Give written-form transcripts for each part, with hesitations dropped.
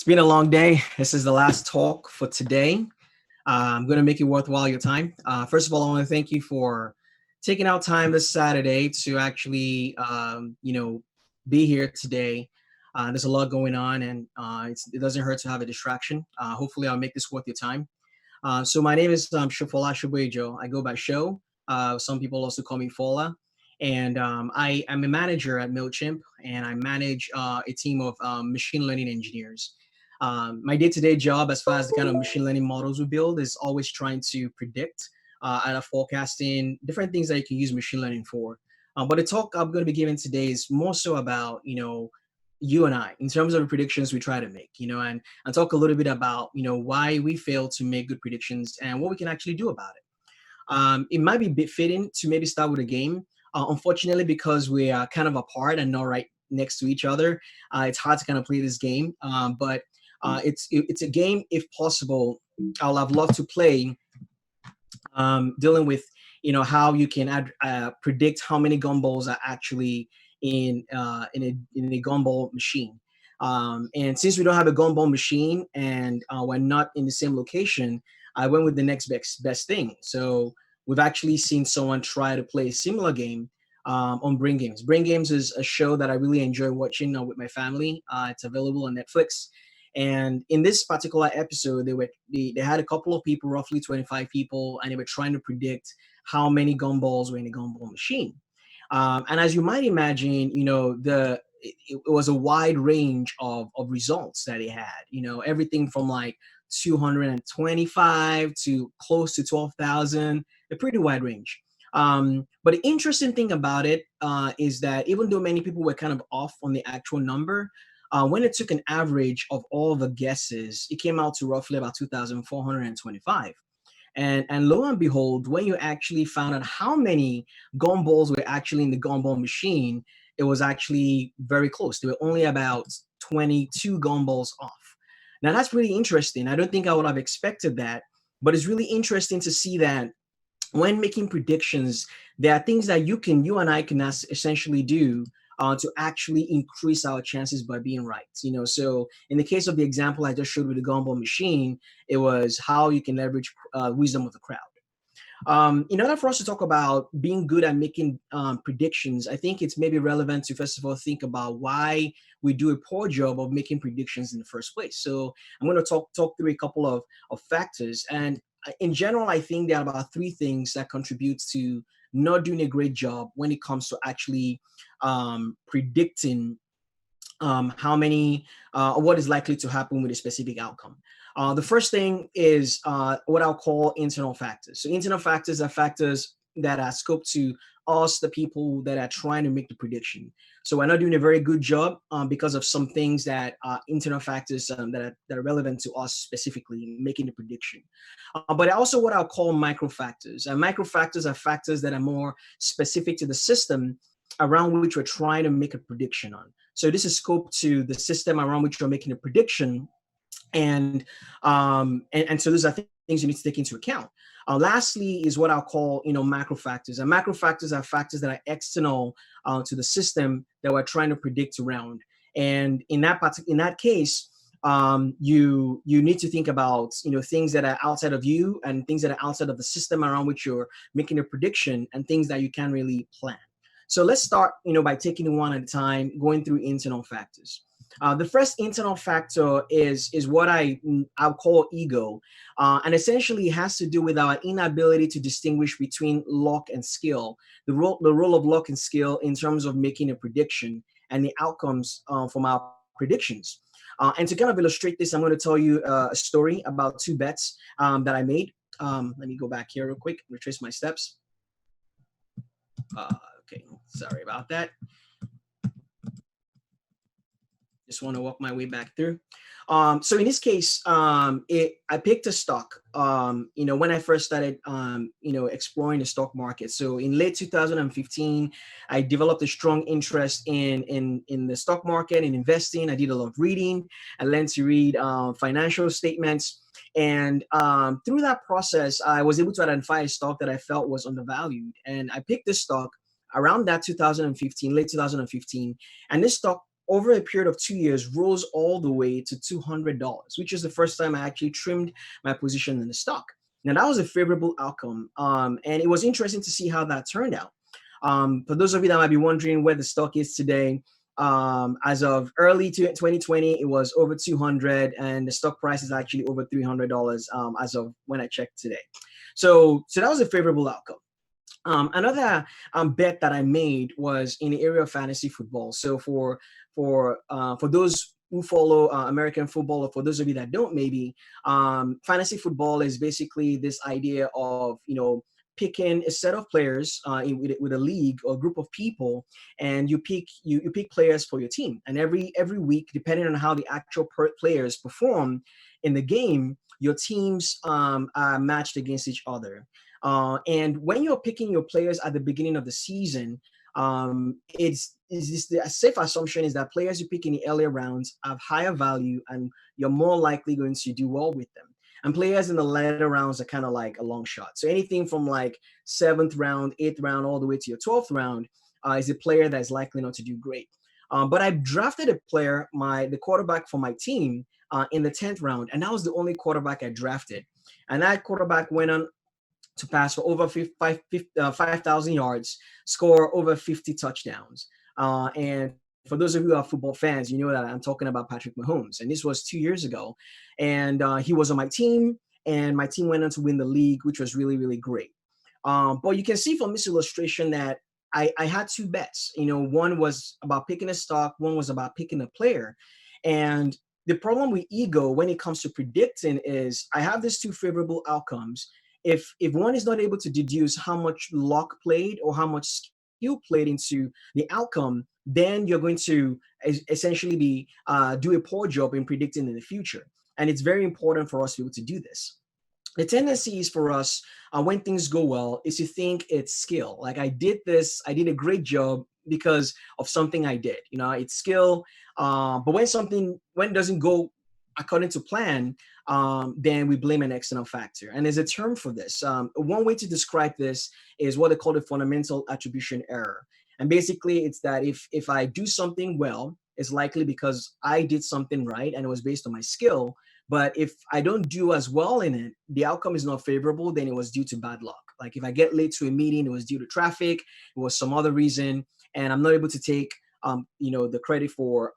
It's been a long day. This is the last talk for today. I'm going to make it worthwhile your time. First of all, I want to thank you for taking out time this Saturday to actually, be here today. There's a lot going on, and it doesn't hurt to have a distraction. Hopefully, I'll make this worth your time. So my name is Sho Fola. I go by Sho. Some people also call me Fola. And I am a manager at MailChimp, and I manage a team of machine learning engineers. My day-to-day job, as far as the kind of machine learning models we build, is always trying to predict and forecasting different things that you can use machine learning for. But the talk I'm going to be giving today is more so about, you and I, in terms of the predictions we try to make, and talk a little bit about, why we fail to make good predictions and what we can actually do about it. It might be a bit fitting to maybe start with a game. Unfortunately, because we are kind of apart and not right next to each other, it's hard to kind of play this game. But it's a game, if possible, I'll have loved to play, dealing with how you can predict how many gumballs are actually in a gumball machine. And since we don't have a gumball machine and we're not in the same location, I went with the next best thing. So we've actually seen someone try to play a similar game on Brain Games. Brain Games is a show that I really enjoy watching with my family. It's available on Netflix. And in this particular episode, they had a couple of people, roughly 25 people, and they were trying to predict how many gumballs were in a gumball machine. And as you might imagine, it was a wide range of results that it had. Everything from like 225 to close to 12,000, a pretty wide range. But the interesting thing about it is that even though many people were kind of off on the actual number, when it took an average of all the guesses, it came out to roughly about 2,425. And lo and behold, when you actually found out how many gumballs were actually in the gumball machine, it was actually very close. They were only about 22 gumballs off. Now, that's really interesting. I don't think I would have expected that, but it's really interesting to see that when making predictions, there are things that you and I can essentially do to actually increase our chances by being right. So in the case of the example I just showed with the gumball machine, it was how you can leverage wisdom of the crowd. In order for us to talk about being good at making predictions, I think it's maybe relevant to first of all think about why we do a poor job of making predictions in the first place. So I'm going to talk through a couple of factors. And in general, I think there are about three things that contribute to not doing a great job when it comes to actually predicting how many, what is likely to happen with a specific outcome. The first thing is what I'll call internal factors. So internal factors are factors that are scoped to us, the people that are trying to make the prediction. So we're not doing a very good job because of some things that are internal factors that are relevant to us specifically in making the prediction. But also what I'll call micro factors. And micro factors are factors that are more specific to the system around which we're trying to make a prediction on. So this is scoped to the system around which you're making a prediction. And so those are things you need to take into account. Lastly is what I'll call, macro factors. And macro factors are factors that are external to the system that we're trying to predict around. And in that case, you need to think about, things that are outside of you and things that are outside of the system around which you're making a prediction and things that you can't really plan. So let's start, by taking one at a time, going through internal factors. The first internal factor is what I'll call ego, and essentially it has to do with our inability to distinguish between luck and skill, the role of luck and skill in terms of making a prediction and the outcomes from our predictions. And to kind of illustrate this, I'm going to tell you a story about two bets that I made. Let me go back here real quick, retrace my steps. Okay, sorry about that. Just want to walk my way back through. So in this case, I picked a stock, when I first started, exploring the stock market. So in late 2015, I developed a strong interest in the stock market and investing. I did a lot of reading. I learned to read financial statements. And through that process, I was able to identify a stock that I felt was undervalued. And I picked this stock around that 2015, late 2015. And this stock over a period of 2 years rose all the way to $200, which is the first time I actually trimmed my position in the stock. Now that was a favorable outcome, and it was interesting to see how that turned out. For those of you that might be wondering where the stock is today, as of early 2020, it was over 200, and the stock price is actually over $300 as of when I checked today. So that was a favorable outcome. Another bet that I made was in the area of fantasy football. So for those who follow American football, or for those of you that don't, maybe fantasy football is basically this idea of picking a set of players with a league or group of people, and you pick players for your team. And every week, depending on how the actual players perform in the game, your teams are matched against each other. And when you're picking your players at the beginning of the season, the safe assumption is that players you pick in the earlier rounds have higher value, and you're more likely going to do well with them. And players in the later rounds are kind of like a long shot. So anything from like 7th round, 8th round, all the way to your 12th round is a player that is likely not to do great. But I drafted a player, the quarterback for my team, in the 10th round, and that was the only quarterback I drafted. And that quarterback went on to pass for over 5,000 yards, score over 50 touchdowns. And for those of you who are football fans, you know that I'm talking about Patrick Mahomes. And this was 2 years ago. And he was on my team, and my team went on to win the league, which was really, really great. But you can see from this illustration that I had two bets. One was about picking a stock, one was about picking a player. And the problem with ego when it comes to predicting is I have these two favorable outcomes. If one is not able to deduce how much luck played or how much skill played into the outcome, then you're going to essentially do a poor job in predicting in the future. And it's very important for us to be able to do this. The tendency is for us, when things go well, is to think it's skill. Like I did a great job because of something I did. It's skill. But when it doesn't go according to plan, then we blame an external factor. And there's a term for this. One way to describe this is what they call the fundamental attribution error. And basically, it's that if I do something well, it's likely because I did something right and it was based on my skill. But if I don't do as well in it, the outcome is not favorable, then it was due to bad luck. Like if I get late to a meeting, it was due to traffic, it was some other reason, and I'm not able to take the credit for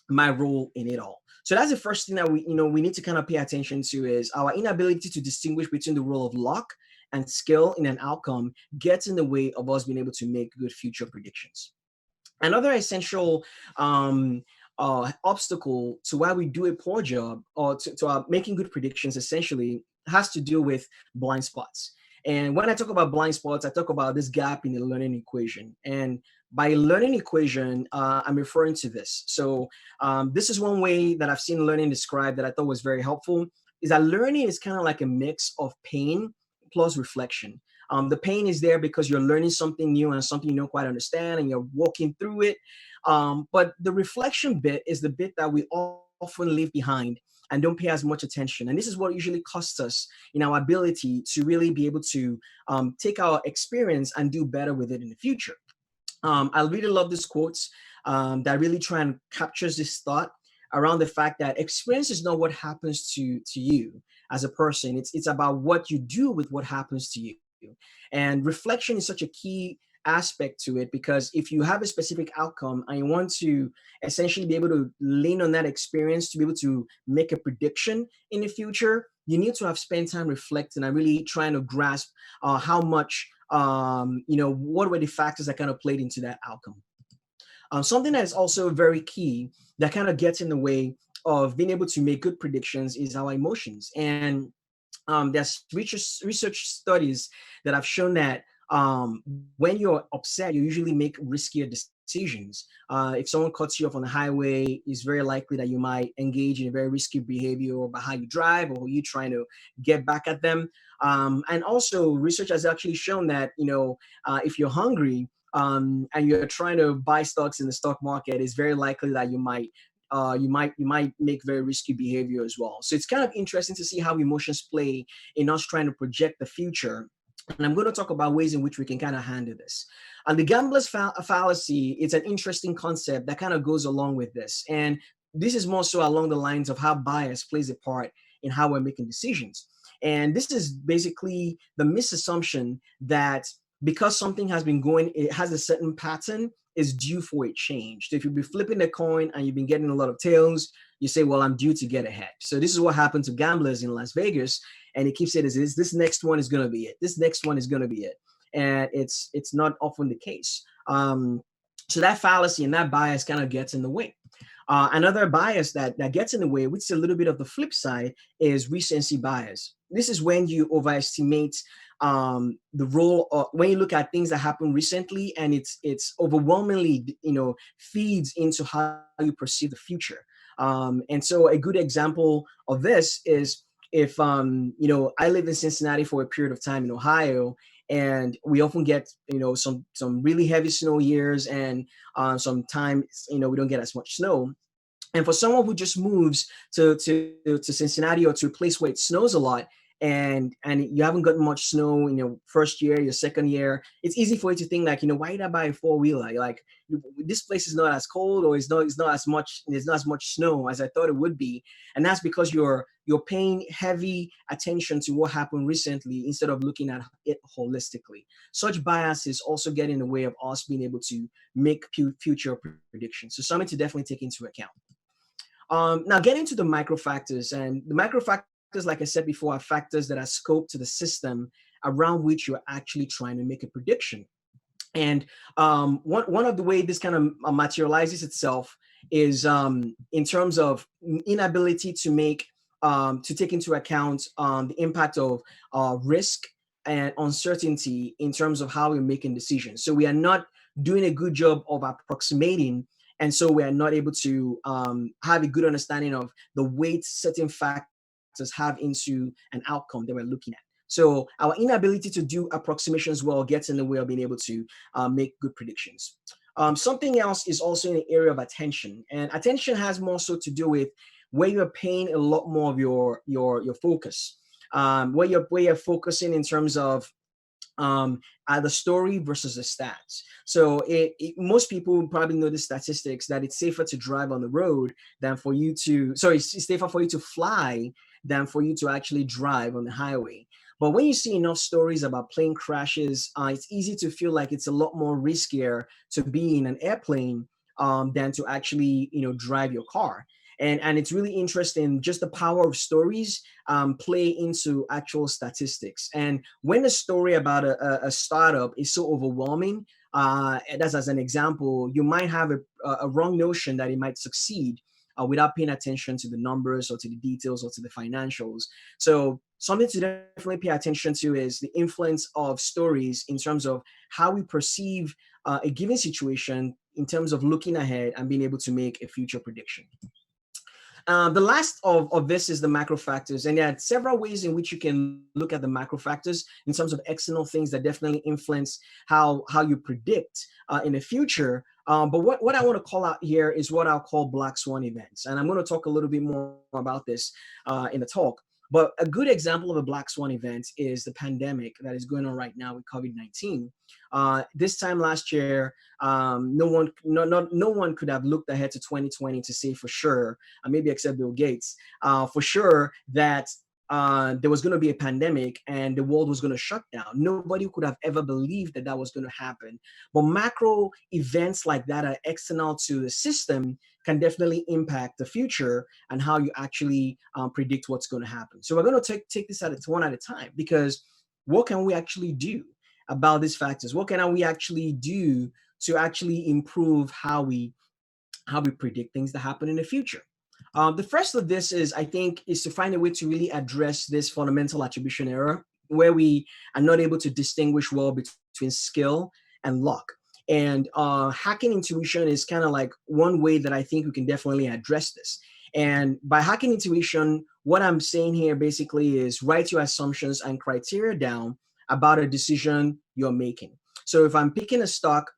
my role in it all. So that's the first thing that we need to kind of pay attention to is our inability to distinguish between the role of luck and skill in an outcome gets in the way of us being able to make good future predictions. Another essential obstacle to why we do a poor job or to making good predictions essentially has to do with blind spots. And when I talk about blind spots, I talk about this gap in the learning equation. And by learning equation, I'm referring to this. So this is one way that I've seen learning described that I thought was very helpful, is that learning is kind of like a mix of pain plus reflection. The pain is there because you're learning something new and something you don't quite understand and you're walking through it. But the reflection bit is the bit that we often leave behind and don't pay as much attention. And this is what usually costs us in our ability to really be able to take our experience and do better with it in the future. I really love this quote that really try and captures this thought around the fact that experience is not what happens to you as a person. It's about what you do with what happens to you. And reflection is such a key aspect to it, because if you have a specific outcome and you want to essentially be able to lean on that experience to be able to make a prediction in the future, you need to have spent time reflecting and really trying to grasp how much, what were the factors that kind of played into that outcome. Something that is also very key that kind of gets in the way of being able to make good predictions is our emotions. And there's research studies that have shown that when you're upset, you usually make riskier decisions. If someone cuts you off on the highway, it's very likely that you might engage in a very risky behavior about how you drive or you trying to get back at them. And also, research has actually shown that if you're hungry and you're trying to buy stocks in the stock market, it's very likely that you might make very risky behavior as well. So it's kind of interesting to see how emotions play in us trying to project the future And I'm going to talk about ways in which we can kind of handle this. And the gambler's fallacy, it's an interesting concept that kind of goes along with this. And this is more so along the lines of how bias plays a part in how we're making decisions. And this is basically the misassumption that because something has been going, it has a certain pattern, is due for a change. So if you've been flipping the coin and you've been getting a lot of tails, you say, well, I'm due to get ahead. So this is what happened to gamblers in Las Vegas. And it keeps saying, this next one is going to be it. This next one is going to be it. And it's not often the case. So that fallacy and that bias kind of gets in the way. Another bias that gets in the way, which is a little bit of the flip side, is recency bias. This is when you overestimate the role of, when you look at things that happened recently, and it's overwhelmingly, feeds into how you perceive the future. And so a good example of this is if I lived in Cincinnati for a period of time in Ohio, and we often get some really heavy snow years, and sometimes we don't get as much snow. And for someone who just moves to Cincinnati or to a place where it snows a lot, and you haven't gotten much snow in your first year, your second year, it's easy for you to think like, why did I buy a four-wheeler? Like, this place is not as cold, or it's not as much, there's not as much snow as I thought it would be. And that's because you're paying heavy attention to what happened recently instead of looking at it holistically. Such biases also get in the way of us being able to make future predictions. So something to definitely take into account. Now, getting to the micro factors, and the micro factors, like I said before, are factors that are scoped to the system around which you're actually trying to make a prediction. And one of the way this kind of materializes itself is in terms of inability to take into account the impact of risk and uncertainty in terms of how we're making decisions. So we are not doing a good job of approximating, and so we are not able to have a good understanding of the weight certain factors have into an outcome that we're looking at. So our inability to do approximations well gets in the way of being able to make good predictions. Something else is also in the area of attention, and attention has more so to do with where you're paying a lot more of your focus, where you're focusing in terms of the story versus the stats. So most people probably know the statistics that it's safer to drive on the road than for you to, sorry, it's safer for you to fly than for you to actually drive on the highway. But when you see enough stories about plane crashes, it's easy to feel like it's a lot more riskier to be in an airplane than to actually, drive your car. And it's really interesting, just the power of stories play into actual statistics. And when a story about a startup is so overwhelming, that's as an example, you might have a wrong notion that it might succeed without paying attention to the numbers or to the details or to the financials. So something to definitely pay attention to is the influence of stories in terms of how we perceive a given situation in terms of looking ahead and being able to make a future prediction. The last of this is the macro factors. And there are several ways in which you can look at the macro factors in terms of external things that definitely influence how you predict in the future. But what I want to call out here is what I'll call black swan events. And I'm going to talk a little bit more about this in the talk. But a good example of a black swan event is the pandemic that is going on right now with COVID-19. This time last year, no one could have looked ahead to 2020 to say for sure, maybe except Bill Gates, for sure that there was going to be a pandemic and the world was going to shut down. Nobody could have ever believed that was going to happen. But macro events like that are external to the system can definitely impact the future and how you actually predict what's going to happen. So we're going to take this one at a time, because what can we actually do about these factors? What can we actually do to actually improve how we predict things that happen in the future? The first of this is to find a way to really address this fundamental attribution error, where we are not able to distinguish well between skill and luck. And hacking intuition is kind of like one way that I think we can definitely address this. And by hacking intuition, what I'm saying here basically is write your assumptions and criteria down about a decision you're making. So if I'm picking a stock,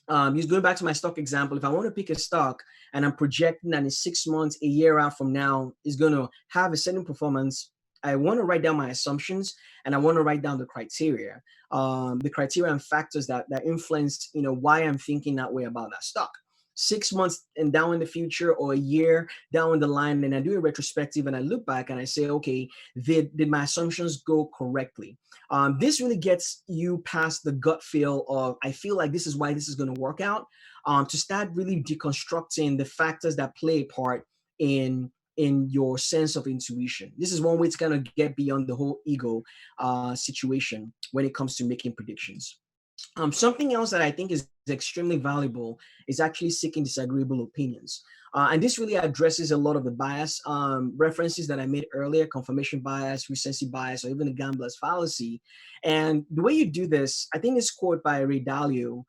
just going back to my stock example, if I want to pick a stock and I'm projecting that in 6 months, a year out from now, is going to have a certain performance, I want to write down my assumptions, and I want to write down the criteria and factors that influence, why I'm thinking that way about that stock. 6 months and down in the future, or a year down the line, and I do a retrospective and I look back and I say, okay, did my assumptions go correctly? This really gets you past the gut feel of, I feel like this is why this is going to work out, to start really deconstructing the factors that play a part in your sense of intuition. This is one way to kind of get beyond the whole ego situation when it comes to making predictions. Something else that I think is extremely valuable is actually seeking disagreeable opinions. And this really addresses a lot of the bias references that I made earlier: confirmation bias, recency bias, or even the gambler's fallacy. And the way you do this, I think this quote by Ray Dalio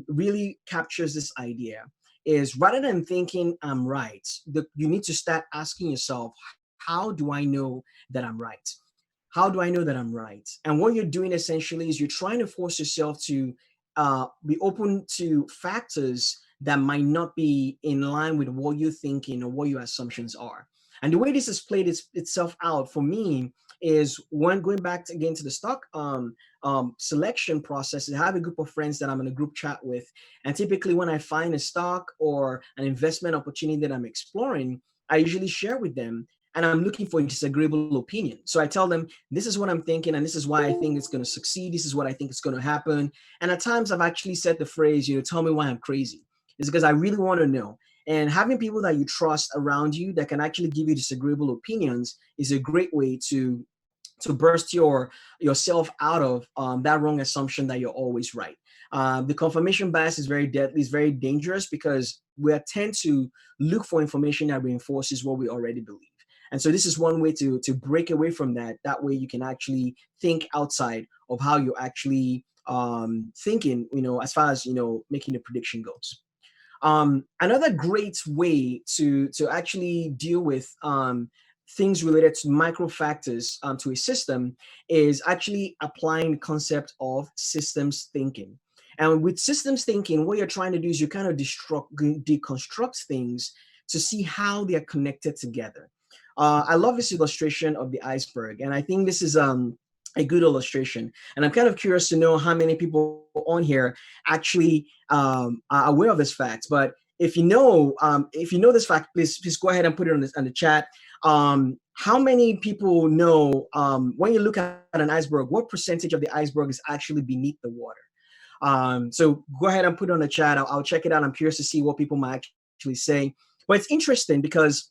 really captures this idea: is rather than thinking I'm right, you need to start asking yourself, how do I know that I'm right? How do I know that I'm right? And what you're doing essentially is you're trying to force yourself to be open to factors that might not be in line with what you're thinking or what your assumptions are. And the way this has played itself out for me is, when going back again to the stock selection process, I have a group of friends that I'm in a group chat with. And typically when I find a stock or an investment opportunity that I'm exploring, I usually share with them, and I'm looking for a disagreeable opinion. So I tell them, this is what I'm thinking, and this is why I think it's going to succeed. This is what I think is going to happen. And at times I've actually said the phrase, tell me why I'm crazy. It's because I really want to know. And having people that you trust around you that can actually give you disagreeable opinions is a great way to burst yourself out of that wrong assumption that you're always right. The confirmation bias is very deadly, it's very dangerous, because we tend to look for information that reinforces what we already believe. And so this is one way to break away from that. That way you can actually think outside of how you're actually thinking, as far as, making a prediction goes. Another great way to actually deal with things related to micro factors to a system is actually applying the concept of systems thinking. And with systems thinking, what you're trying to do is you kind of deconstruct things to see how they are connected together. I love this illustration of the iceberg, and I think this is a good illustration. And I'm kind of curious to know how many people on here actually are aware of this fact. But if you know this fact, please go ahead and put it on the chat. How many people know, when you look at an iceberg, what percentage of the iceberg is actually beneath the water? So go ahead and put it on the chat. I'll check it out. I'm curious to see what people might actually say. But it's interesting because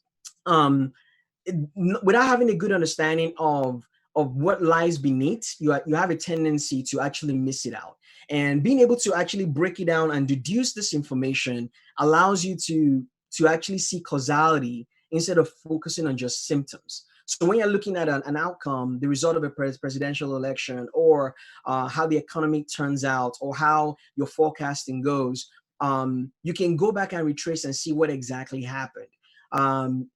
without having a good understanding of what lies beneath, you have a tendency to actually miss it out. And being able to actually break it down and deduce this information allows you to actually see causality instead of focusing on just symptoms. So when you're looking at an outcome, the result of a presidential election, or how the economy turns out, or how your forecasting goes, you can go back and retrace and see what exactly happened. And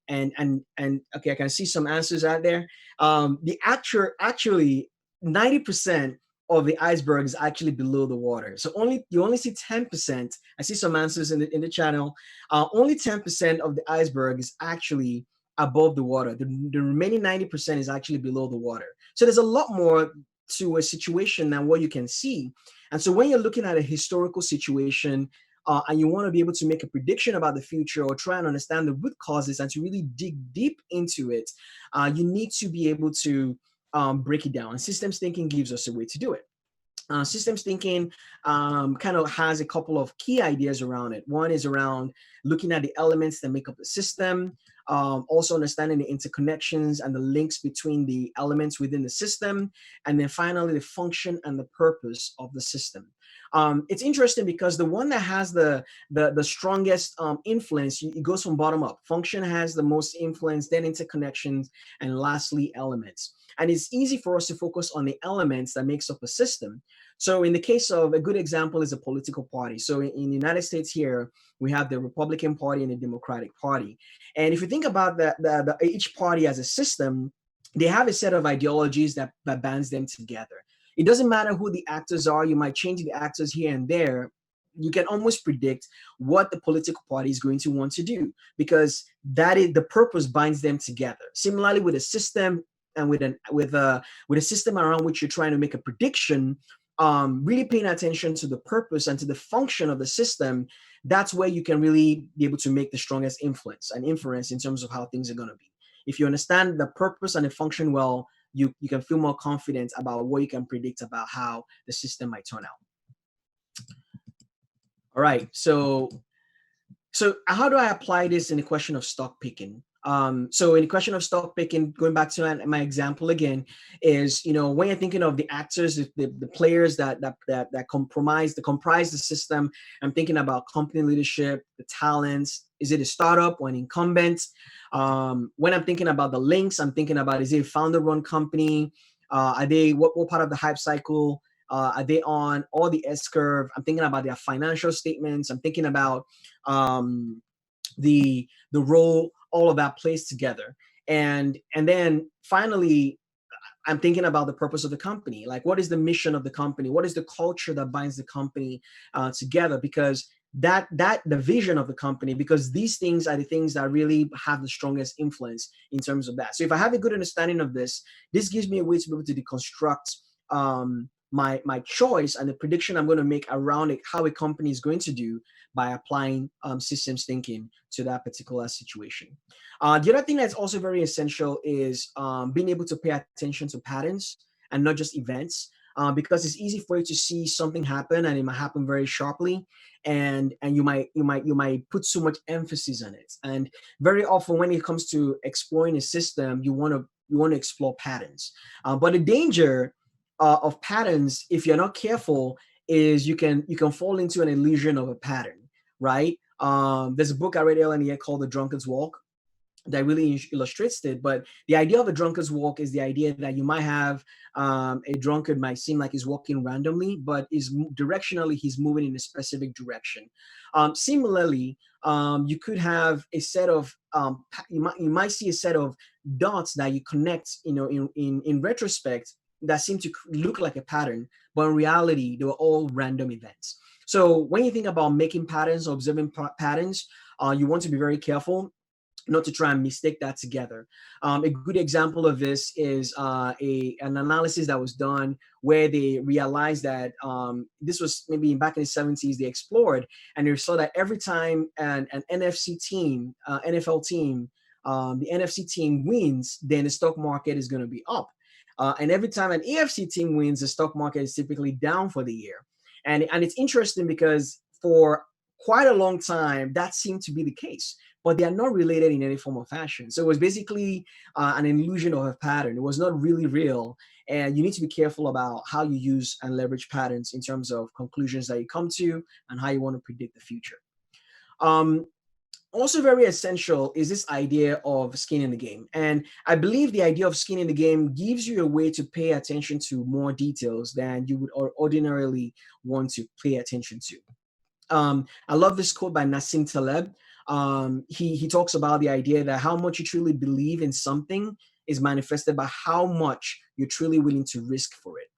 okay, I can see some answers out there. Actually 90% of the iceberg is actually below the water. So you only see 10%. I see some answers in the channel. Only 10% of the iceberg is actually above the water. The remaining 90% is actually below the water. So there's a lot more to a situation than what you can see. And so when you're looking at a historical situation, and you want to be able to make a prediction about the future, or try and understand the root causes and to really dig deep into it, you need to be able to break it down. And systems thinking gives us a way to do it. Systems thinking kind of has a couple of key ideas around it. One is around looking at the elements that make up the system, also understanding the interconnections and the links between the elements within the system, and then finally the function and the purpose of the system. It's interesting because the one that has the strongest influence, it goes from bottom up. Function has the most influence, then interconnections, and lastly elements. And it's easy for us to focus on the elements that makes up a system. So in the case of, a good example is a political party. So in the United States here, we have the Republican Party and the Democratic Party. And if you think about each party as a system, they have a set of ideologies that bands them together. It doesn't matter who the actors are. You might change the actors here and there. You can almost predict what the political party is going to want to do, because that is the purpose binds them together. Similarly with a system, and with a system around which you're trying to make a prediction, really paying attention to the purpose and to the function of the system, that's where you can really be able to make the strongest influence and inference in terms of how things are going to be. If you understand the purpose and the function well, you can feel more confident about what you can predict about how the system might turn out. All right, so how do I apply this in the question of stock picking? So in the question of stock picking, going back to my example again, is, when you're thinking of the actors, the players that comprise the system, I'm thinking about company leadership, the talents. Is it a startup or an incumbent? When I'm thinking about the links, I'm thinking about, is it a founder-run company? Are they what part of the hype cycle? Are they on all the S curve? I'm thinking about their financial statements. I'm thinking about the role all of that plays together. And then finally, I'm thinking about the purpose of the company. Like, what is the mission of the company? What is the culture that binds the company together? Because the vision of the company, because these things are the things that really have the strongest influence in terms of that. So if I have a good understanding of this gives me a way to be able to deconstruct my choice and the prediction I'm going to make around it, how a company is going to do by applying systems thinking to that particular situation. The other thing that's also very essential is being able to pay attention to patterns and not just events, because it's easy for you to see something happen and it might happen very sharply, and you might put so much emphasis on it. And very often when it comes to exploring a system, you want to explore patterns, but the danger of patterns, if you're not careful, is you can fall into an illusion of a pattern, right? There's a book I read earlier in the year called The Drunkard's Walk that really illustrates it. But the idea of a drunkard's walk is the idea that you might have a drunkard might seem like he's walking randomly, but directionally he's moving in a specific direction. Similarly, you could have a set of you might see a set of dots that you connect, in retrospect, that seem to look like a pattern, but in reality, they were all random events. So when you think about making patterns or observing patterns, you want to be very careful not to try and mistake that together. A good example of this is an analysis that was done where they realized that this was maybe back in the 70s, they explored and they saw that every time an NFC team, NFL team, the NFC team wins, then the stock market is going to be up. And every time an AFC team wins, the stock market is typically down for the year. And it's interesting because for quite a long time, that seemed to be the case, but they are not related in any form or fashion. So it was basically an illusion of a pattern. It was not really real. And you need to be careful about how you use and leverage patterns in terms of conclusions that you come to and how you want to predict the future. Also very essential is this idea of skin in the game. And I believe the idea of skin in the game gives you a way to pay attention to more details than you would ordinarily want to pay attention to. I love this quote by Nassim Taleb. He talks about the idea that how much you truly believe in something is manifested by how much you're truly willing to risk for it.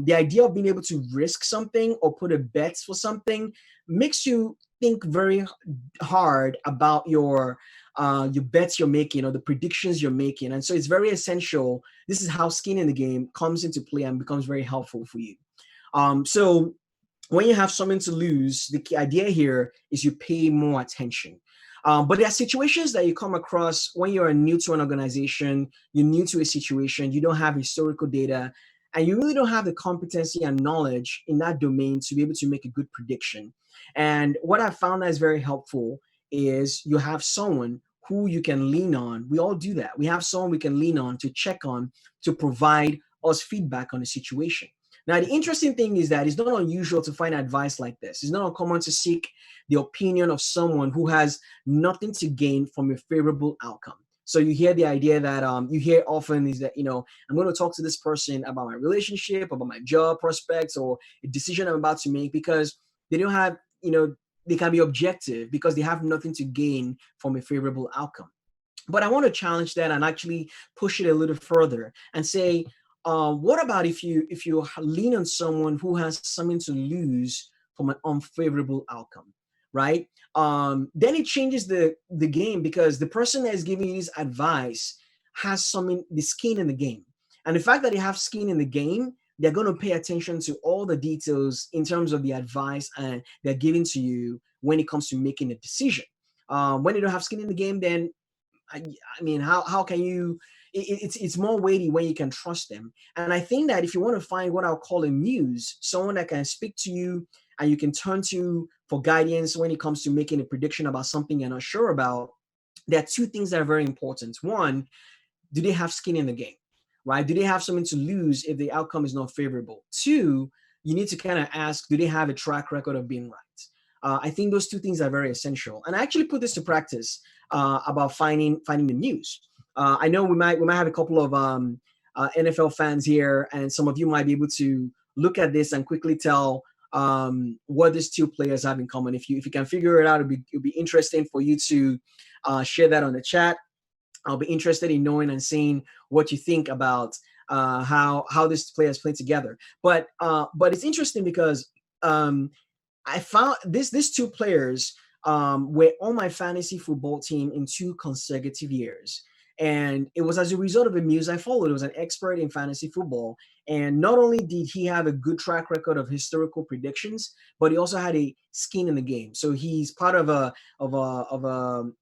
The idea of being able to risk something or put a bet for something makes you think very hard about your bets you're making or the predictions you're making. And so it's very essential. This is how skin in the game comes into play and becomes very helpful for you. So when you have something to lose, the idea here is you pay more attention. But there are situations that you come across when you're new to an organization, you're new to a situation, you don't have historical data, and you really don't have the competency and knowledge in that domain to be able to make a good prediction. And what I found that is very helpful is you have someone who you can lean on. We all do that. We have someone we can lean on to check on, to provide us feedback on the situation. Now, the interesting thing is that it's not unusual to find advice like this. It's not uncommon to seek the opinion of someone who has nothing to gain from a favorable outcome. So you hear the idea that you hear often is that, I'm going to talk to this person about my relationship, about my job prospects, or a decision I'm about to make, because they don't have, they can be objective because they have nothing to gain from a favorable outcome. But I want to challenge that and actually push it a little further and say, what about if you lean on someone who has something to lose from an unfavorable outcome, right? Then it changes the game, because the person that is giving you this advice has the skin in the game. And the fact that they have skin in the game, they're going to pay attention to all the details in terms of the advice and they're giving to you when it comes to making a decision. When they don't have skin in the game, then I mean, how can you? It's more weighty when you can trust them. And I think that if you want to find what I'll call a muse, someone that can speak to you and you can turn to for guidance when it comes to making a prediction about something you're not sure about, there are two things that are very important. One, do they have skin in the game, right? Do they have something to lose if the outcome is not favorable? Two, you need to kind of ask, do they have a track record of being right? I think those two things are very essential. And I actually put this to practice about finding the muse. I know we might have a couple of NFL fans here, and some of you might be able to look at this and quickly tell what these two players have in common. If you can figure it out, it'll be interesting for you to share that on the chat. I'll be interested in knowing and seeing what you think about how these players play together. But it's interesting because I found these two players were on my fantasy football team in 2 consecutive years. And it was as a result of a muse I followed. It was an expert in fantasy football. And not only did he have a good track record of historical predictions, but he also had a skin in the game. So he's part of a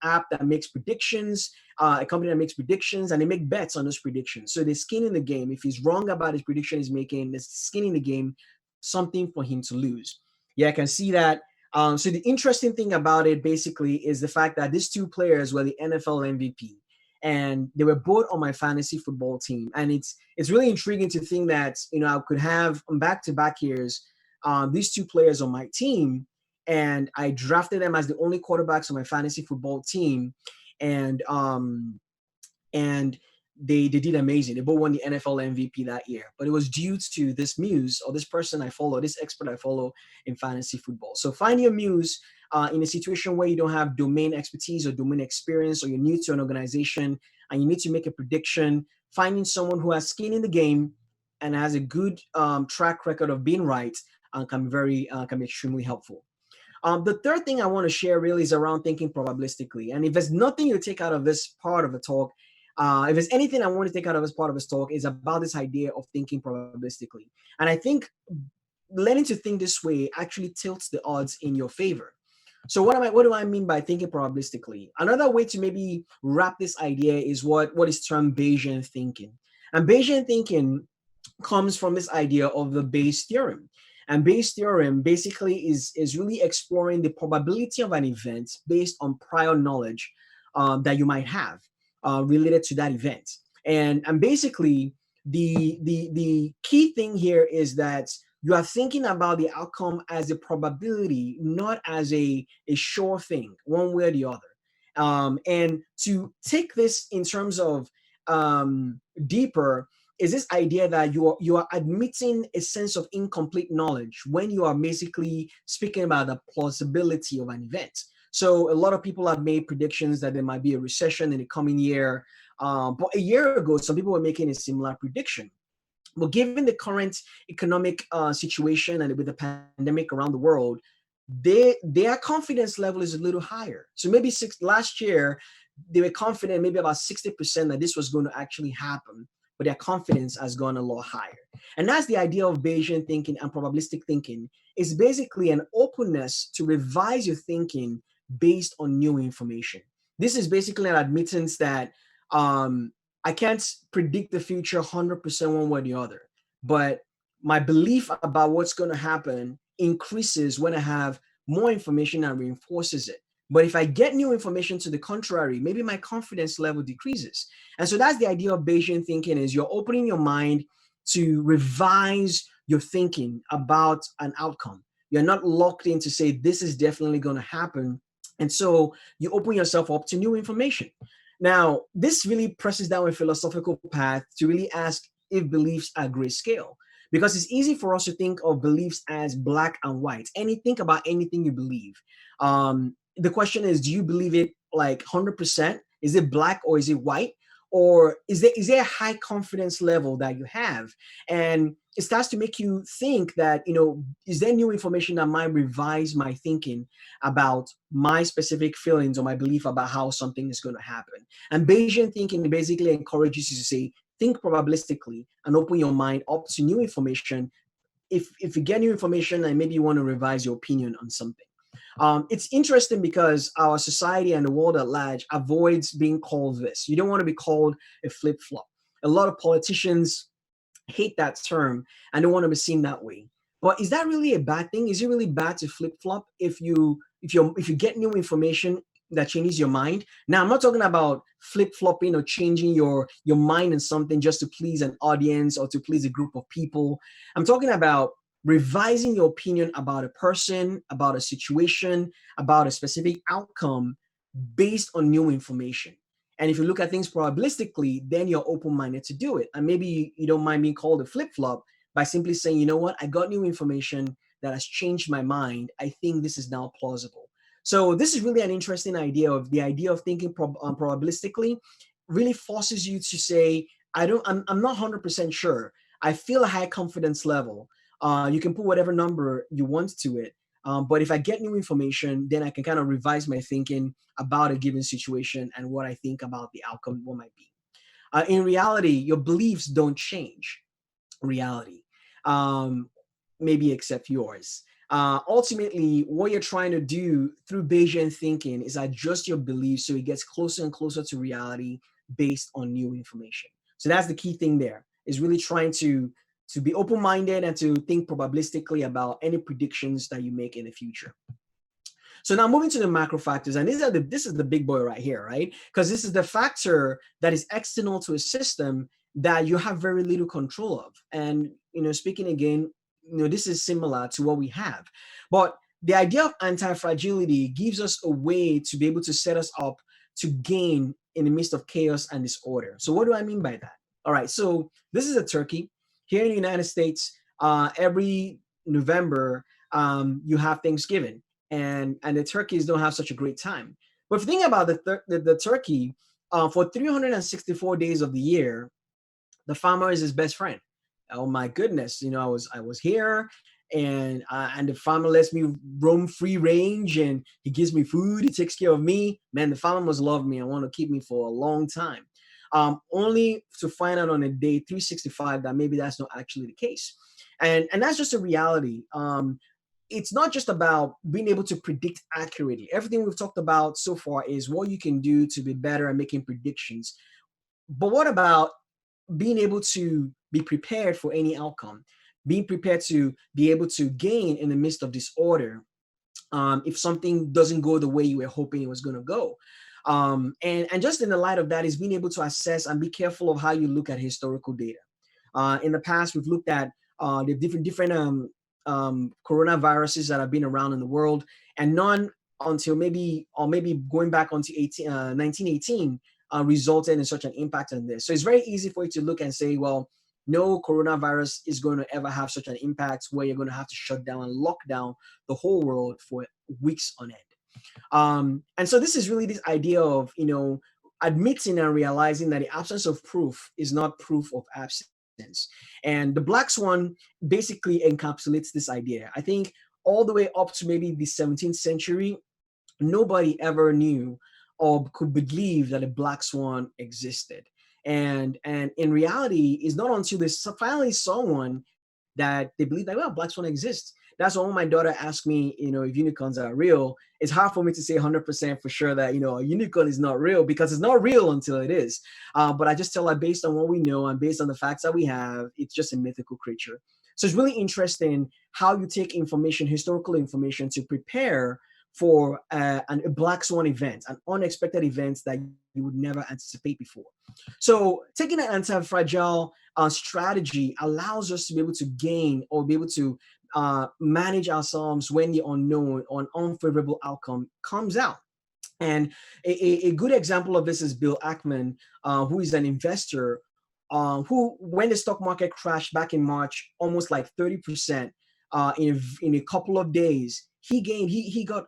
app that makes predictions, a company that makes predictions, and they make bets on those predictions. So there's skin in the game. If he's wrong about his prediction he's making, there's skin in the game, something for him to lose. Yeah, I can see that. So the interesting thing about it basically is the fact that these two players were the NFL MVP. And they were both on my fantasy football team. And it's really intriguing to think that, I could have on back-to-back years these two players on my team, and I drafted them as the only quarterbacks on my fantasy football team. And they did amazing. They both won the NFL MVP that year. But it was due to this muse or this person I follow, this expert I follow in fantasy football. So find your muse in a situation where you don't have domain expertise or domain experience, or you're new to an organization and you need to make a prediction. Finding someone who has skin in the game and has a good track record of being right can be extremely helpful. The third thing I want to share really is around thinking probabilistically. And if there's nothing you take out of this part of the talk, if there's anything I want to take out of this part of this talk, is about this idea of thinking probabilistically. And I think learning to think this way actually tilts the odds in your favor. So what do I mean by thinking probabilistically? Another way to maybe wrap this idea is what is termed Bayesian thinking. And Bayesian thinking comes from this idea of the Bayes theorem. And Bayes theorem basically is really exploring the probability of an event based on prior knowledge that you might have related to that event. And basically the key thing here is that you are thinking about the outcome as a probability, not as a sure thing, one way or the other. And to take this in terms of deeper is this idea that you are admitting a sense of incomplete knowledge when you are basically speaking about the plausibility of an event. So a lot of people have made predictions that there might be a recession in the coming year. But a year ago, some people were making a similar prediction. But given the current economic situation and with the pandemic around the world, their confidence level is a little higher. So maybe last year, they were confident maybe about 60% that this was going to actually happen, but their confidence has gone a lot higher. And that's the idea of Bayesian thinking and probabilistic thinking. It's basically an openness to revise your thinking based on new information. This is basically an admittance that I can't predict the future 100% one way or the other, but my belief about what's going to happen increases when I have more information and reinforces it. But if I get new information to the contrary, maybe my confidence level decreases. And so that's the idea of Bayesian thinking, is you're opening your mind to revise your thinking about an outcome. You're not locked in to say this is definitely going to happen. And so you open yourself up to new information. Now, this really presses down a philosophical path to really ask if beliefs are grayscale, because it's easy for us to think of beliefs as black and white. Think about anything you believe. The question is, do you believe it like 100%? Is it black or is it white? Or is there a high confidence level that you have? And it starts to make you think that, is there new information that might revise my thinking about my specific feelings or my belief about how something is going to happen. And Bayesian thinking basically encourages you to say, think probabilistically and open your mind up to new information. If you get new information and maybe you want to revise your opinion on something. It's interesting because our society and the world at large avoids being called this. You don't want to be called a flip-flop. A lot of politicians hate that term and don't want to be seen that way. But is that really a bad thing? Is it really bad to flip-flop if you get new information that changes your mind? Now, I'm not talking about flip-flopping or changing your mind in something just to please an audience or to please a group of people. I'm talking about revising your opinion about a person, about a situation, about a specific outcome based on new information. And if you look at things probabilistically, then you're open-minded to do it. And maybe you don't mind being called a flip-flop by simply saying, you know what, I got new information that has changed my mind. I think this is now plausible. So this is really an interesting idea of the idea of thinking probabilistically really forces you to say, I'm not 100% sure. I feel a high confidence level. You can put whatever number you want to it. But if I get new information, then I can kind of revise my thinking about a given situation and what I think about the outcome, what might be. In reality, your beliefs don't change reality, maybe except yours. Ultimately, what you're trying to do through Bayesian thinking is adjust your beliefs so it gets closer and closer to reality based on new information. So that's the key thing there, is really trying to be open-minded and to think probabilistically about any predictions that you make in the future. So now moving to the macro factors, and this is the big boy right here, right? Because this is the factor that is external to a system that you have very little control of. And speaking again, this is similar to what we have. But the idea of anti-fragility gives us a way to be able to set us up to gain in the midst of chaos and disorder. So what do I mean by that? All right, so this is a turkey. Here in the United States, every November, you have Thanksgiving, and the turkeys don't have such a great time. But if you think about the turkey, for 364 days of the year, the farmer is his best friend. Oh my goodness, I was here, and the farmer lets me roam free range, and he gives me food, he takes care of me. Man, the farmer must love me and want to keep me for a long time. Only to find out on a day 365 that maybe that's not actually the case. And that's just a reality. It's not just about being able to predict accurately. Everything we've talked about so far is what you can do to be better at making predictions. But what about being able to be prepared for any outcome, being prepared to be able to gain in the midst of disorder if something doesn't go the way you were hoping it was going to go? And just in the light of that is being able to assess and be careful of how you look at historical data. In the past, we've looked at the different coronaviruses that have been around in the world, and none until maybe going back onto 1918 resulted in such an impact on this. So it's very easy for you to look and say, well, no coronavirus is going to ever have such an impact where you're going to have to shut down and lock down the whole world for weeks on end. And so this is really this idea of, admitting and realizing that the absence of proof is not proof of absence. And the Black Swan basically encapsulates this idea. I think all the way up to maybe the 17th century, nobody ever knew or could believe that a Black Swan existed. And in reality, it's not until they finally saw one that they believe that, well, Black Swan exists. That's why when my daughter asked me, if unicorns are real, it's hard for me to say 100% for sure that, a unicorn is not real, because it's not real until it is. But I just tell her, based on what we know and based on the facts that we have, it's just a mythical creature. So it's really interesting how you take information, historical information, to prepare for a Black Swan event, an unexpected event that you would never anticipate before. So taking an anti-fragile strategy allows us to be able to gain or be able to manage ourselves when the unknown or an unfavorable outcome comes out. And a good example of this is Bill Ackman, who is an investor who, when the stock market crashed back in March, almost like 30% in a couple of days, he gained. He got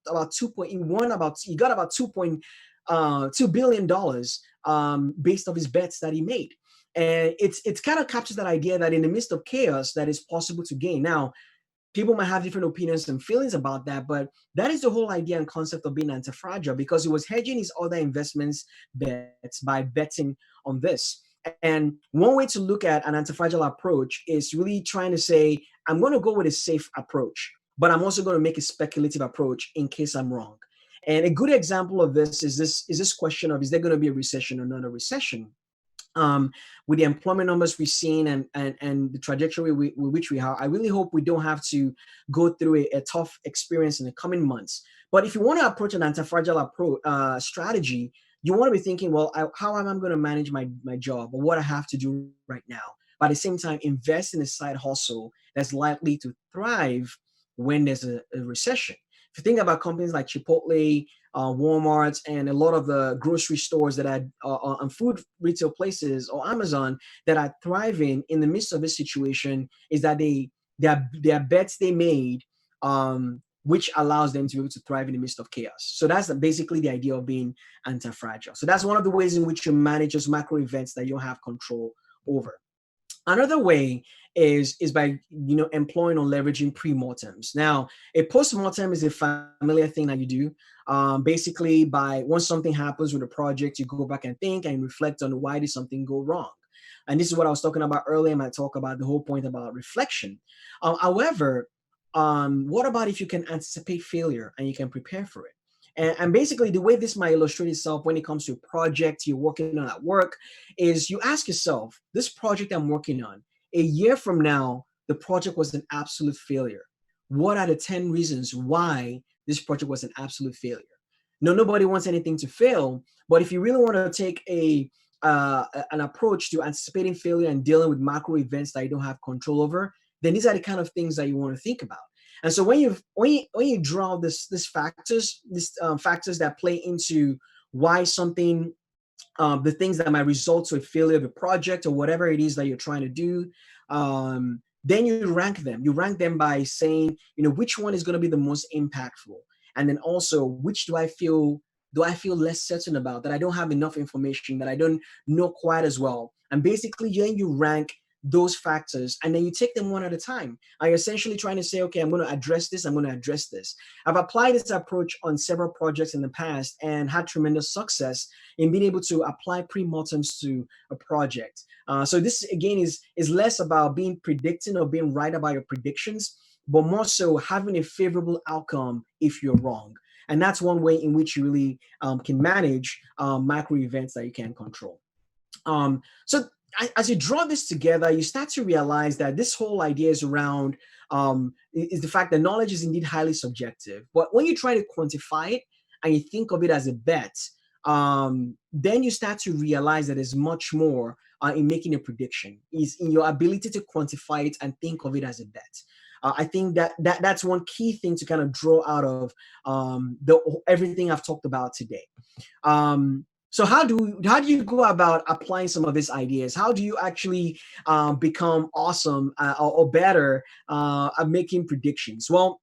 about $2.2 billion based off his bets that he made. And it's kind of captures that idea that in the midst of chaos, that is possible to gain. Now, people might have different opinions and feelings about that, but that is the whole idea and concept of being anti-fragile, because he was hedging his other investments bets by betting on this. And one way to look at an anti-fragile approach is really trying to say, I'm going to go with a safe approach, but I'm also going to make a speculative approach in case I'm wrong. And a good example of this is this question of, is there going to be a recession or not a recession? With the employment numbers we've seen and the trajectory with which we have, I really hope we don't have to go through a tough experience in the coming months. But if you want to approach an anti-fragile approach strategy, you want to be thinking, well, how am I going to manage my job, or what I have to do right now? But at the same time, invest in a side hustle that's likely to thrive when there's a recession. If you think about companies like Chipotle, Walmart, and a lot of the grocery stores that are and food retail places, or Amazon, that are thriving in the midst of this situation, is that they are bets they made, which allows them to be able to thrive in the midst of chaos. So that's basically the idea of being anti-fragile. So that's one of the ways in which you manage those macro events that you don't have control over. Another way is by employing or leveraging pre-mortems. Now, a post-mortem is a familiar thing that you do. Basically, by once something happens with a project, you go back and think and reflect on why did something go wrong. And this is what I was talking about earlier in my talk about the whole point about reflection. However, what about if you can anticipate failure and you can prepare for it? And basically, the way this might illustrate itself when it comes to a project you're working on at work is you ask yourself, this project I'm working on, a year from now, the project was an absolute failure. What are the 10 reasons why this project was an absolute failure? No, nobody wants anything to fail, but if you really want to take an approach to anticipating failure and dealing with macro events that you don't have control over, then these are the kind of things that you want to think about. And so when you draw these factors that play into why something, the things that might result to a failure of a project or whatever it is that you're trying to do, then you rank them. You rank them by saying, which one is going to be the most impactful, and then also which do I feel less certain about, that I don't have enough information, that I don't know quite as well. And basically, then you rank those factors, and then you take them one at a time. You're essentially trying to say, okay, I'm going to address this, I'm going to address this. I've applied this approach on several projects in the past and had tremendous success in being able to apply pre-mortems to a project. So this, again, is less about being predicting or being right about your predictions, but more so having a favorable outcome if you're wrong. And that's one way in which you really can manage macro events that you can control. So as you draw this together, you start to realize that this whole idea is around is the fact that knowledge is indeed highly subjective. But when you try to quantify it and you think of it as a bet, then you start to realize that there's much more in making a prediction, is in your ability to quantify it and think of it as a bet. I think that's one key thing to kind of draw out of everything I've talked about today. So how do you go about applying some of these ideas? How do you actually become awesome or better at making predictions? Well,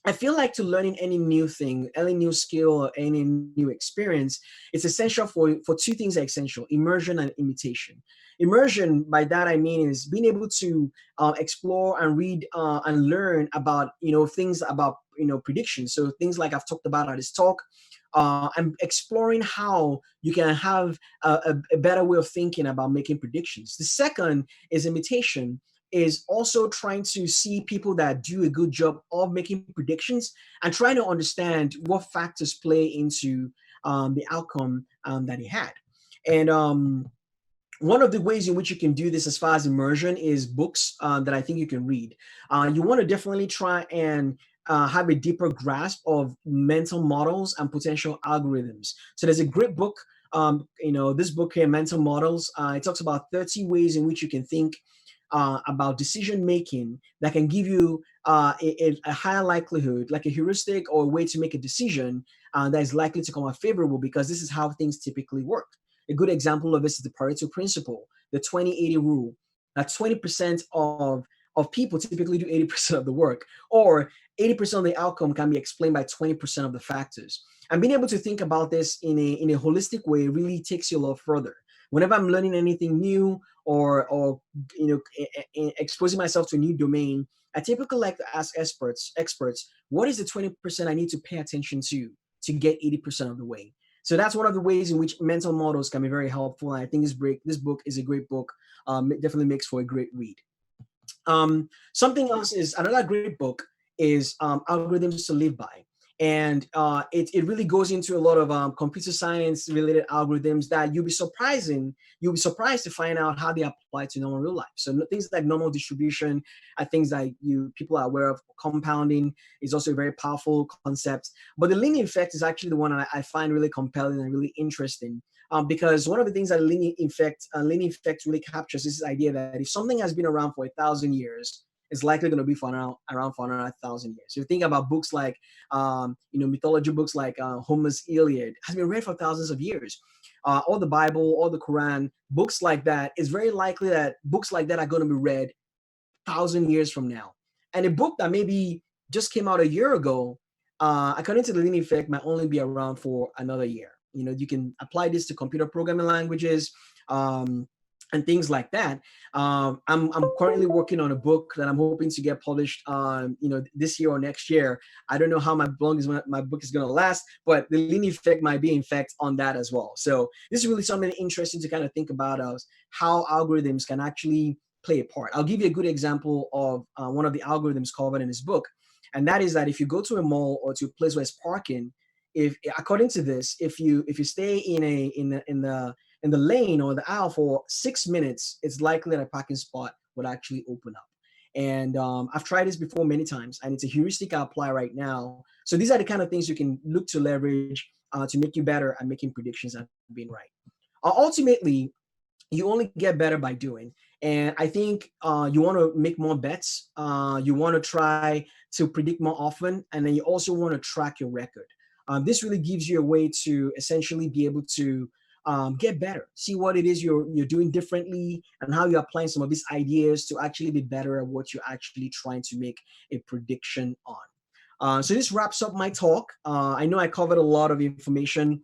I feel like to learning any new thing, any new skill, or any new experience, it's essential for two things are essential: immersion and imitation. Immersion, by that I mean, is being able to explore and read and learn about things about predictions. So things like I've talked about at this talk. And exploring how you can have a better way of thinking about making predictions. The second is imitation, is also trying to see people that do a good job of making predictions and trying to understand what factors play into the outcome that he had. And one of the ways in which you can do this as far as immersion is books that I think you can read. You want to definitely try and have a deeper grasp of mental models and potential algorithms. So there's a great book, this book here, Mental Models. It talks about 30 ways in which you can think about decision making that can give you a higher likelihood, like a heuristic or a way to make a decision that is likely to come out favorable, because this is how things typically work. A good example of this is the Pareto principle, the 20-80 rule. That 20% of people typically do 80% of the work, or 80% of the outcome can be explained by 20% of the factors. And being able to think about this in a holistic way really takes you a lot further. Whenever I'm learning anything new or exposing myself to a new domain, I typically like to ask experts, what is the 20% I need to pay attention to get 80% of the way? So that's one of the ways in which mental models can be very helpful. And I think this book is a great book. It definitely makes for a great read. Something else is another great book is Algorithms to Live By. And it really goes into a lot of computer science related algorithms that you'll be surprised to find out how they apply to normal real life. So things like normal distribution are things that people are aware of. Compounding is also a very powerful concept. But the linear effect is actually the one I find really compelling and really interesting. Because one of the things that linear effect really captures is this idea that if something has been around for 1,000 years, it's likely going to be around for another 1,000 years. So you think about books like, mythology books like Homer's Iliad has been read for thousands of years. Or the Bible, or the Quran, books like that, it's very likely that books like that are going to be read 1,000 years from now. And a book that maybe just came out a year ago, according to the linear effect, might only be around for another year. You can apply this to computer programming languages, and things like that. I'm currently working on a book that I'm hoping to get published, this year or next year. I don't know how my book is going to last, but the linear effect might be in fact on that as well. So this is really something interesting to kind of think about as how algorithms can actually play a part. I'll give you a good example of one of the algorithms covered in this book, and that is that if you go to a mall or to a place where it's parking, if according to this, if you stay in the lane or the aisle for 6 minutes, it's likely that a parking spot would actually open up. And I've tried this before many times, and it's a heuristic I apply right now. So these are the kind of things you can look to leverage to make you better at making predictions and being right. Ultimately, you only get better by doing. And I think you want to make more bets. You want to try to predict more often. And then you also want to track your record. This really gives you a way to essentially be able to get better, see what it is you're doing differently, and how you're applying some of these ideas to actually be better at what you're actually trying to make a prediction on. So this wraps up my talk. I know I covered a lot of information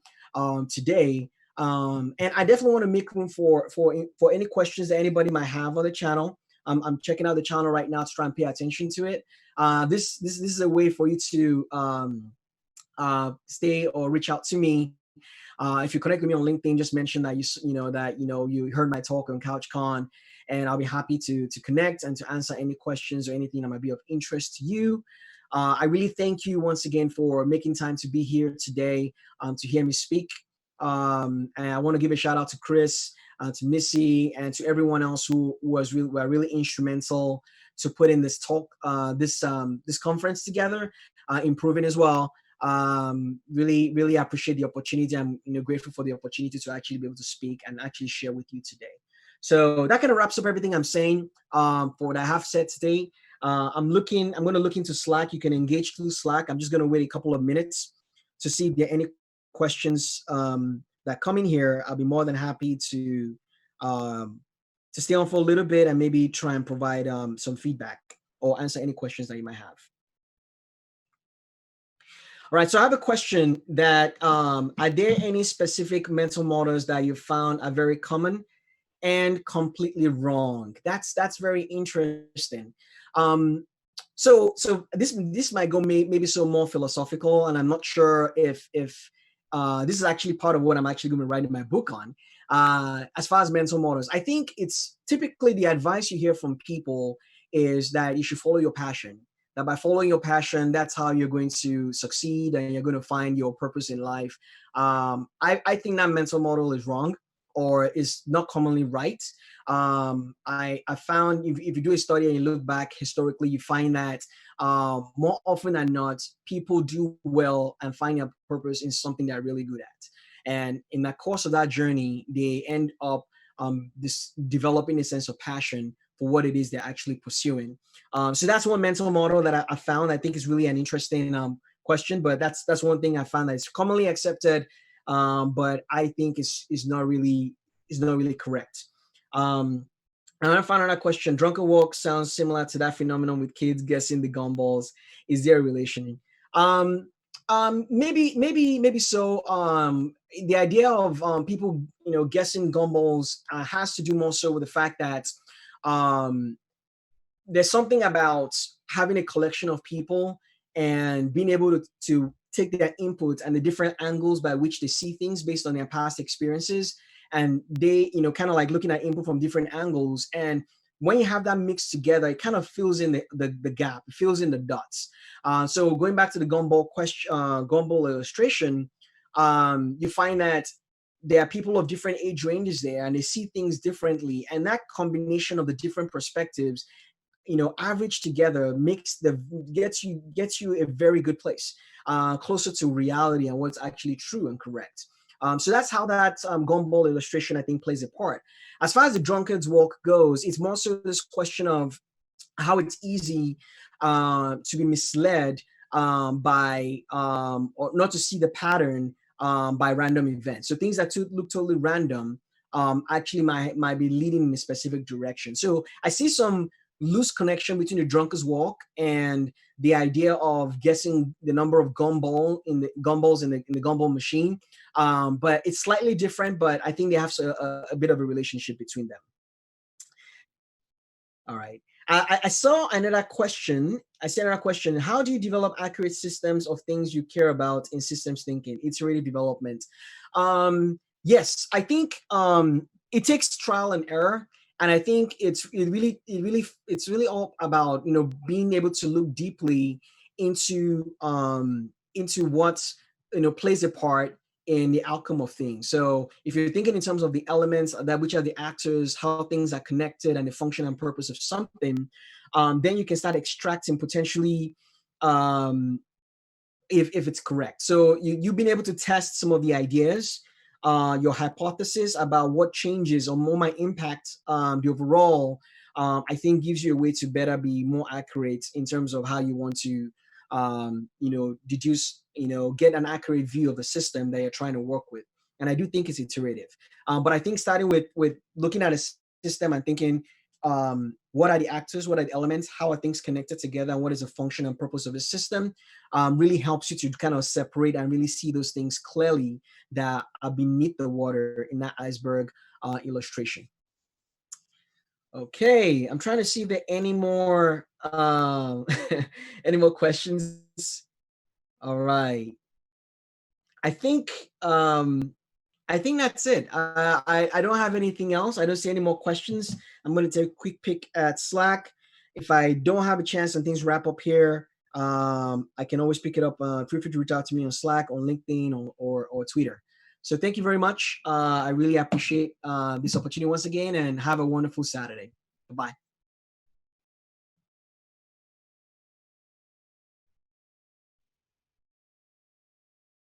today. And I definitely want to make room for any questions that anybody might have on the channel. I'm checking out the channel right now to try and pay attention to it. This is a way for you to stay or reach out to me. If you connect with me on LinkedIn, just mention that you heard my talk on CouchCon, and I'll be happy to connect and to answer any questions or anything that might be of interest to you. I really thank you once again for making time to be here today to hear me speak. And I want to give a shout out to Chris, to Missy, and to everyone else who were really instrumental to put in this talk, this conference together, improving as well. Really appreciate the opportunity. I'm grateful for the opportunity to actually be able to speak and actually share with you today. So that kind of wraps up everything I'm saying for what I have said today. I'm going to look into Slack. You can engage through Slack. I'm just going to wait a couple of minutes to see if there are any questions that come in here. I'll be more than happy to stay on for a little bit and maybe try and provide some feedback or answer any questions that you might have. All right, so I have a question that are there any specific mental models that you found are very common and completely wrong? That's very interesting. So this might go maybe so more philosophical, and I'm not sure if this is actually part of what I'm actually going to be writing my book on. As far as mental models, I think it's typically the advice you hear from people is that you should follow your passion. That by following your passion, that's how you're going to succeed and you're going to find your purpose in life. I think that mental model is wrong or is not commonly right. I found if you do a study and you look back historically, you find that more often than not, people do well and find a purpose in something they're really good at. And in the course of that journey, they end up developing a sense of passion for what it is they're actually pursuing. So that's one mental model that I found. I think is really an interesting question, but that's one thing I found that is commonly accepted, but I think is not really correct. And I found another question. Drunken walk sounds similar to that phenomenon with kids guessing the gumballs. Is there a relation? Maybe so. the idea of people, guessing gumballs has to do more so with the fact that um, there's something about having a collection of people and being able to take their input and the different angles by which they see things based on their past experiences. And they, kind of like looking at input from different angles. And when you have that mixed together, it kind of fills in the gap, it fills in the dots. So going back to the gumball question, gumball illustration, you find that there are people of different age ranges there and they see things differently. And that combination of the different perspectives, average together gets you a very good place, closer to reality and what's actually true and correct. So that's how that gumball illustration, I think, plays a part. As far as the drunkard's walk goes, it's more so this question of how it's easy to be misled by or not to see the pattern by random events. So things that look totally random actually might be leading in a specific direction. So I see some loose connection between the drunkard's walk and the idea of guessing the number of gumballs in the gumball machine. But it's slightly different, but I think they have a bit of a relationship between them. All right. I saw another question. I see another question. How do you develop accurate systems of things you care about in systems thinking? Iterative development. Yes, I think it takes trial and error. And I think it's really all about being able to look deeply into what plays a part in the outcome of things. So if you're thinking in terms of the elements that which are the actors, how things are connected, and the function and purpose of something, then you can start extracting potentially if it's correct. So you've been able to test some of the ideas, your hypothesis about what changes or more might impact the overall, I think gives you a way to better be more accurate in terms of how you want to, deduce, get an accurate view of the system that you're trying to work with. And I do think it's iterative. But I think starting with looking at a system and thinking, what are the actors, what are the elements, how are things connected together, and what is the function and purpose of a system, really helps you to kind of separate and really see those things clearly that are beneath the water in that iceberg illustration. Okay, I'm trying to see if there are any more any more questions. All right, I think that's it. I don't have anything else. I don't see any more questions. I'm going to take a quick pick at Slack. If I don't have a chance and things wrap up here, I can always pick it up. Feel free to reach out to me on Slack, on LinkedIn, or Twitter. So thank you very much. I really appreciate this opportunity once again, and have a wonderful Saturday. Bye-bye.